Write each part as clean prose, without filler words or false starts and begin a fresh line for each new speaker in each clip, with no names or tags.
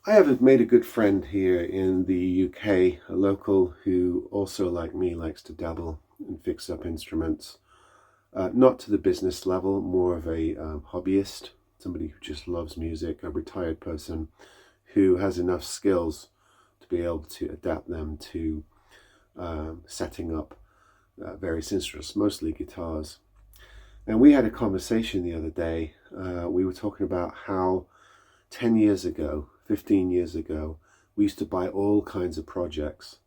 I have made a good friend here in the UK, a local who also, like me, likes to dabble and fix up instruments. Not to the business level, more of a hobbyist, somebody who just loves music, a retired person who has enough skills to be able to adapt them to setting up various instruments, mostly guitars. And we had a conversation the other day. We were talking about how 10 years ago, 15 years ago, we used to buy all kinds of projects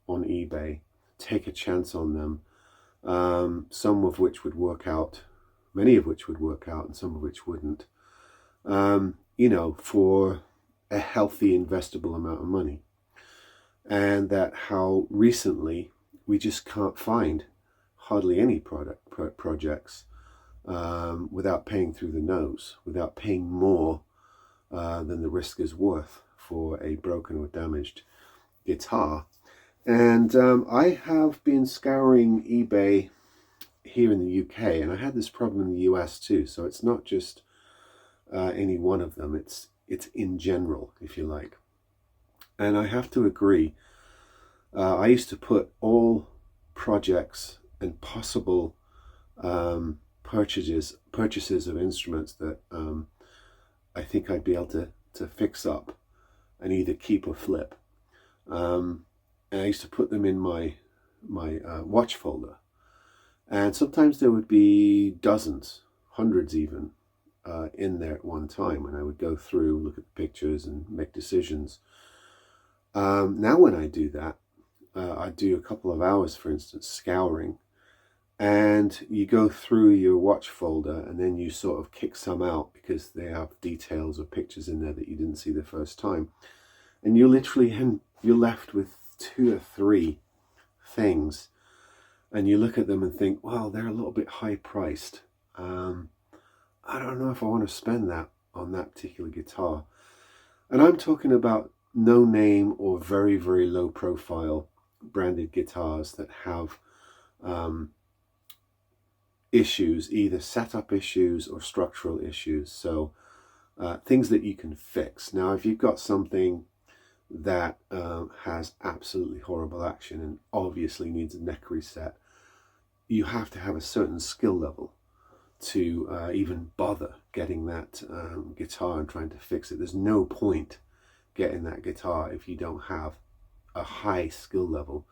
on eBay, take a chance on them, some of which would work out, many of which would work out, and some of which wouldn't, for a healthy investable amount of money. And that how recently we just can't find hardly any projects without paying through the nose, without paying more than the risk is worth for a broken or damaged guitar. And I have been scouring eBay here in the UK, and I had this problem in the US too. So it's not just any one of them. It's in general, if you like. And I have to agree. I used to put all projects and possible purchases of instruments that I think I'd be able to fix up and either keep or flip. And I used to put them in my watch folder, and sometimes there would be dozens, hundreds even, in there at one time. And I would go through, look at the pictures, and make decisions. Now, when I do that, I do a couple of hours, for instance, scouring, and you go through your watch folder, and then you sort of kick some out because they have details or pictures in there that you didn't see the first time, and you're left with two or three things, and you look at them and think, well, they're a little bit high priced. I don't know if I want to spend that on that particular guitar. And I'm talking about no name or very, very low profile branded guitars that have issues, either setup issues or structural issues. So things that you can fix. Now, if you've got something that has absolutely horrible action and obviously needs a neck reset, you have to have a certain skill level to even bother getting that guitar and trying to fix it. There's no point getting that guitar if you don't have a high skill level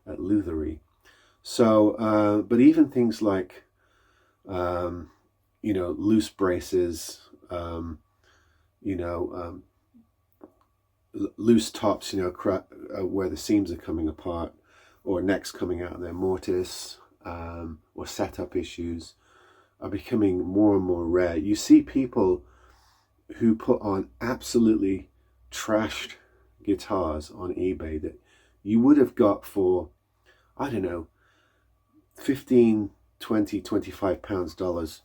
at lutherie. So, but even things like, loose braces, loose tops, where the seams are coming apart, or necks coming out of their mortise, or setup issues are becoming more and more rare. You see people who put on absolutely trashed guitars on eBay that you would have got for, I don't know, 15, 20, 25 pounds dollars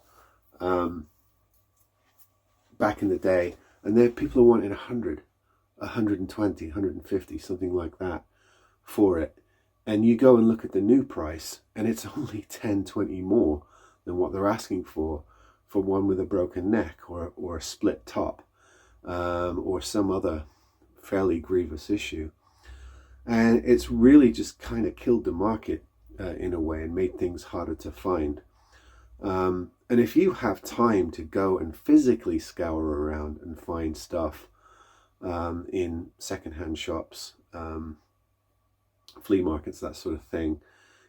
back in the day, and there people are wanting 100, 120, 150, something like that for it. And you go and look at the new price, and it's only 10, 20 more than what they're asking for one with a broken neck or a split top, or some other fairly grievous issue. And it's really just kind of killed the market in a way and made things harder to find. And if you have time to go and physically scour around and find stuff in secondhand shops, flea markets, that sort of thing,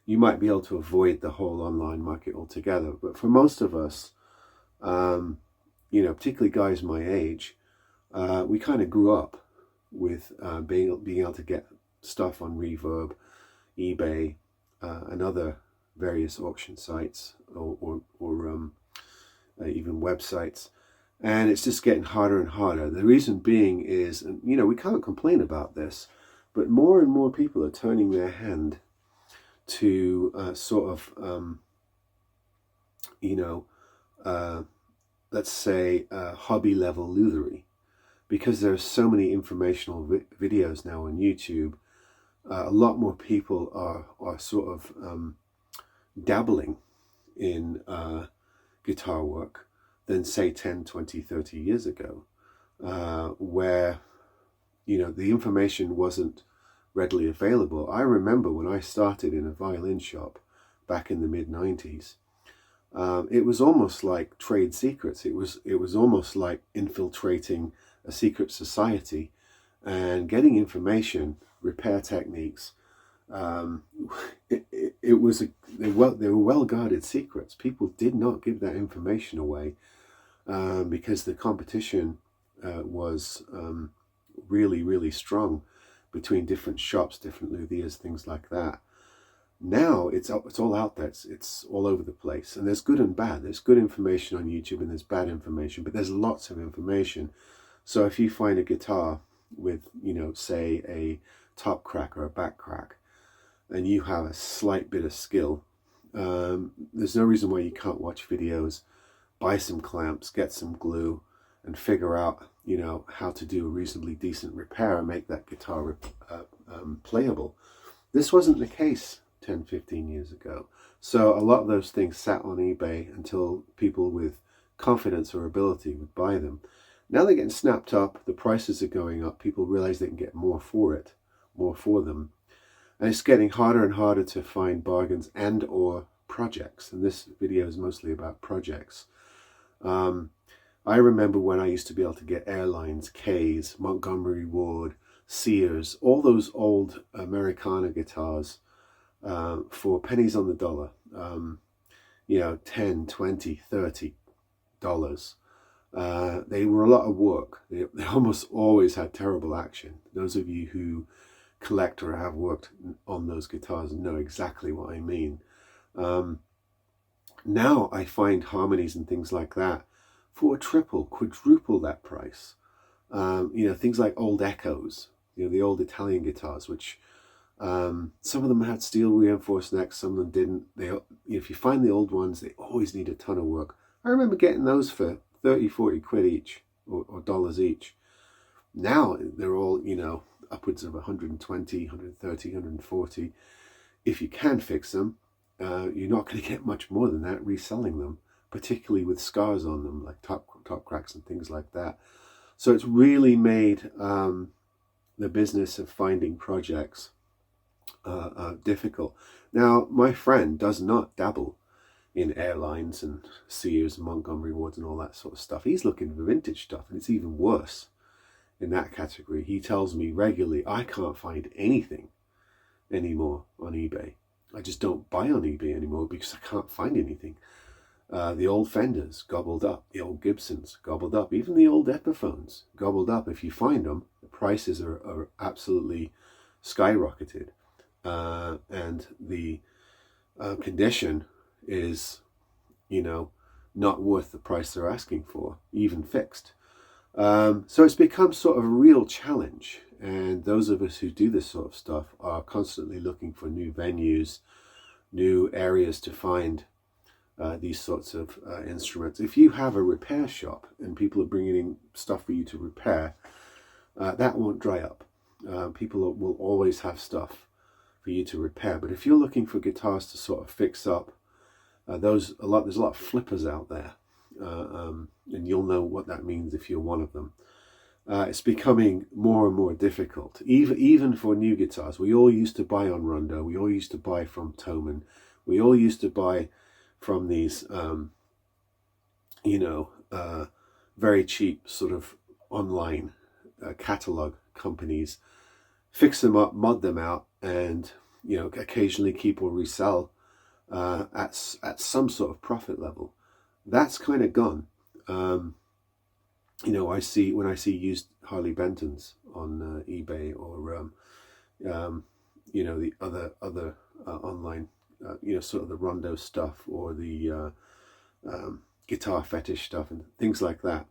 you might be able to avoid the whole online market altogether. But for most of us, particularly guys my age, we kind of grew up with being able to get stuff on Reverb, eBay, and other various auction sites or even websites. And it's just getting harder and harder. The reason being is, and we can't complain about this, but more and more people are turning their hand to let's say hobby level lutherie, because there's so many informational videos now on YouTube. A lot more people are sort of dabbling in guitar work than say 10, 20, 30 years ago, where the information wasn't readily available. I remember when I started in a violin shop back in the mid-90s, it was almost like trade secrets. It was almost like infiltrating a secret society and getting information, repair techniques. They were well-guarded secrets. People did not give that information away because the competition was really, really strong between different shops, different luthiers, things like that. Now it's all out there. It's all over the place, and there's good and bad. There's good information on YouTube and there's bad information, but there's lots of information. So if you find a guitar with, say a top crack or a back crack, and you have a slight bit of skill, there's no reason why you can't watch videos, buy some clamps, get some glue, and figure out, how to do a reasonably decent repair and make that guitar playable. This wasn't the case 10, 15 years ago. So a lot of those things sat on eBay until people with confidence or ability would buy them. Now they're getting snapped up, the prices are going up, people realize they can get more for them. And it's getting harder and harder to find bargains and or projects. And this video is mostly about projects. I remember when I used to be able to get Airlines, K's, Montgomery Ward, Sears, all those old Americana guitars for pennies on the dollar, $10, $20, $30. They were a lot of work. They almost always had terrible action. Those of you who collect or have worked on those guitars know exactly what I mean. Now I find harmonies and things like that for triple, quadruple that price. Things like old Echoes, the old Italian guitars, which some of them had steel reinforced necks, some of them didn't. If you find the old ones, they always need a ton of work. I remember getting those for 30, 40 quid each, or dollars each. Now they're all, upwards of 120, 130, 140. If you can fix them, you're not going to get much more than that reselling them, particularly with scars on them, like top cracks and things like that. So it's really made the business of finding projects difficult. Now, my friend does not dabble in Airlines and Sears and Montgomery Ward and all that sort of stuff. He's looking for vintage stuff, and it's even worse in that category. He tells me regularly, I can't find anything anymore on eBay. I just don't buy on eBay anymore because I can't find anything. The old Fenders gobbled up, the old Gibsons gobbled up, even the old Epiphones gobbled up. If you find them, the prices are absolutely skyrocketed, and the condition is, not worth the price they're asking for, even fixed. So it's become sort of a real challenge, and those of us who do this sort of stuff are constantly looking for new venues, new areas to find these sorts of instruments. If you have a repair shop and people are bringing in stuff for you to repair, that won't dry up. People will always have stuff for you to repair. But if you're looking for guitars to sort of fix up, there's a lot of flippers out there, and you'll know what that means if you're one of them. It's becoming more and more difficult, even for new guitars. We all used to buy on Rondo, we all used to buy from Thomann, we all used to buy from these very cheap sort of online catalog companies, fix them up, mod them out, and occasionally keep or resell at some sort of profit level. That's kind of gone. When I see used Harley Bentons on eBay, or the other online, sort of the Rondo stuff, or the guitar fetish stuff and things like that.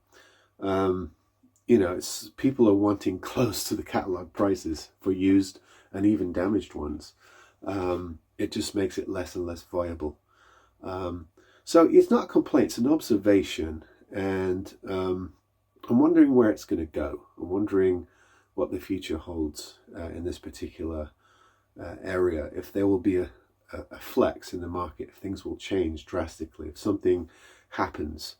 It's people are wanting close to the catalog prices for used and even damaged ones. It just makes it less and less viable. So it's not a complaint, it's an observation, and I'm wondering where it's going to go. I'm wondering what the future holds in this particular area. If there will be a flex in the market, if things will change drastically, if something happens,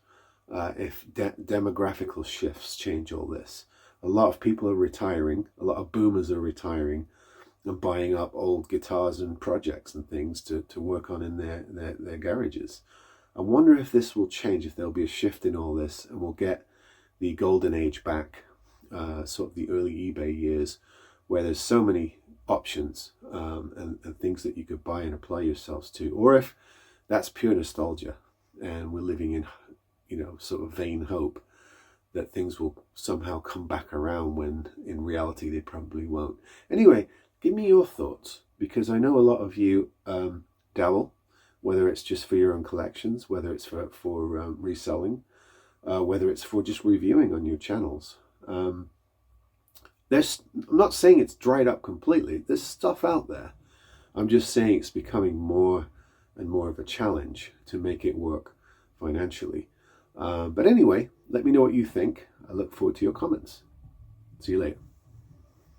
if demographical shifts change all this. a lot of people are retiring, a lot of boomers are retiring and buying up old guitars and projects and things to work on in their garages. I wonder if this will change, if there'll be a shift in all this and we'll get the golden age back, sort of the early eBay years, where there's so many options and things that you could buy and apply yourselves to, or if that's pure nostalgia and we're living in, sort of vain hope that things will somehow come back around when in reality they probably won't. Anyway, give me your thoughts, because I know a lot of you dabble, whether it's just for your own collections, whether it's for reselling, whether it's for just reviewing on your channels. I'm not saying it's dried up completely. There's stuff out there. I'm just saying it's becoming more and more of a challenge to make it work financially. But anyway, let me know what you think. I look forward to your comments. See you later.